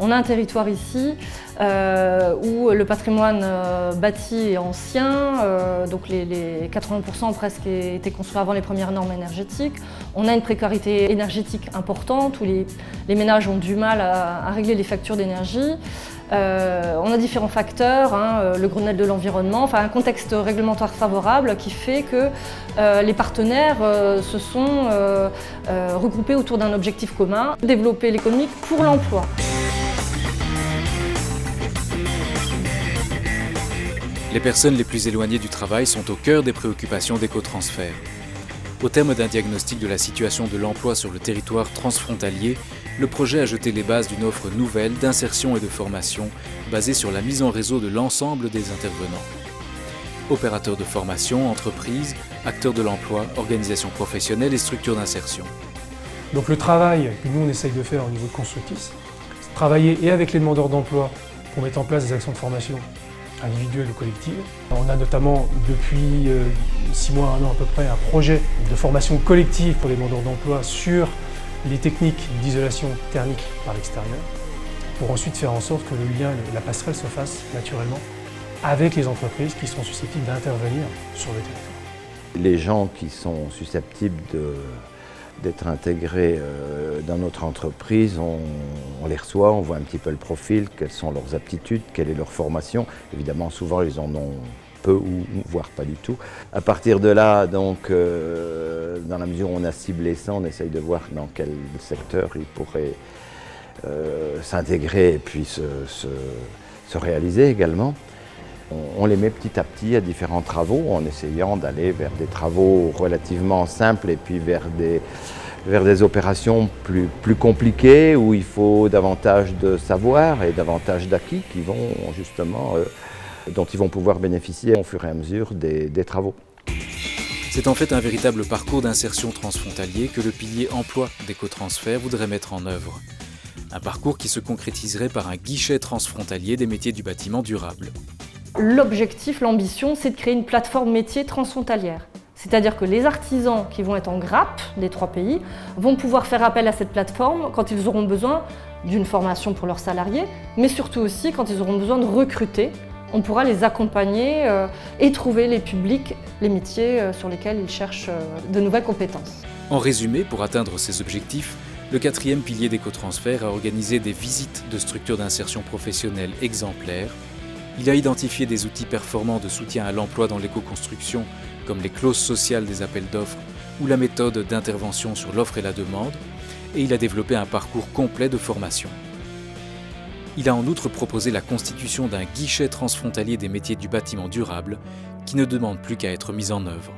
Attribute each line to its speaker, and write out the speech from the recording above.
Speaker 1: On a un territoire ici où le patrimoine bâti est ancien, donc les 80% presque été construits avant les premières normes énergétiques. On a une précarité énergétique importante où les ménages ont du mal à régler les factures d'énergie. On a différents facteurs, le Grenelle de l'environnement, enfin un contexte réglementaire favorable qui fait que les partenaires se sont regroupés autour d'un objectif commun, développer l'économie pour l'emploi.
Speaker 2: Les personnes les plus éloignées du travail sont au cœur des préoccupations d'Ecotransfert. Au terme d'un diagnostic de la situation de l'emploi sur le territoire transfrontalier, le projet a jeté les bases d'une offre nouvelle d'insertion et de formation basée sur la mise en réseau de l'ensemble des intervenants. Opérateurs de formation, entreprises, acteurs de l'emploi, organisations professionnelles et structures d'insertion.
Speaker 3: Donc le travail que nous on essaye de faire au niveau de Constructis, c'est travailler et avec les demandeurs d'emploi pour mettre en place des actions de formation individuelles ou collectives. On a notamment depuis 6 mois, 1 an à peu près, un projet de formation collective pour les demandeurs d'emploi sur les techniques d'isolation thermique par l'extérieur, pour ensuite faire en sorte que le lien, la passerelle se fasse naturellement avec les entreprises qui sont susceptibles d'intervenir sur le territoire.
Speaker 4: Les gens qui sont susceptibles d'être intégrés dans notre entreprise, on les reçoit, on voit un petit peu le profil, quelles sont leurs aptitudes, quelle est leur formation. Évidemment, souvent, ils en ont peu ou voire pas du tout. À partir de là, donc, dans la mesure où on a ciblé ça, on essaye de voir dans quel secteur ils pourraient s'intégrer et puis se réaliser également. On les met petit à petit à différents travaux en essayant d'aller vers des travaux relativement simples et puis vers des opérations plus compliquées où il faut davantage de savoir et davantage d'acquis qui vont justement, dont ils vont pouvoir bénéficier au fur et à mesure des travaux.
Speaker 2: C'est en fait un véritable parcours d'insertion transfrontalier que le pilier emploi d'Ecotransfert voudrait mettre en œuvre. Un parcours qui se concrétiserait par un guichet transfrontalier des métiers du bâtiment durable.
Speaker 1: L'objectif, l'ambition, c'est de créer une plateforme métier transfrontalière. C'est-à-dire que les artisans qui vont être en grappe des 3 pays vont pouvoir faire appel à cette plateforme quand ils auront besoin d'une formation pour leurs salariés, mais surtout aussi quand ils auront besoin de recruter. On pourra les accompagner et trouver les publics, les métiers sur lesquels ils cherchent de nouvelles compétences.
Speaker 2: En résumé, pour atteindre ces objectifs, le 4e pilier d'Ecotransfert a organisé des visites de structures d'insertion professionnelle exemplaires. Il a identifié des outils performants de soutien à l'emploi dans l'éco-construction, comme les clauses sociales des appels d'offres ou la méthode d'intervention sur l'offre et la demande, et il a développé un parcours complet de formation. Il a en outre proposé la constitution d'un guichet transfrontalier des métiers du bâtiment durable qui ne demande plus qu'à être mis en œuvre.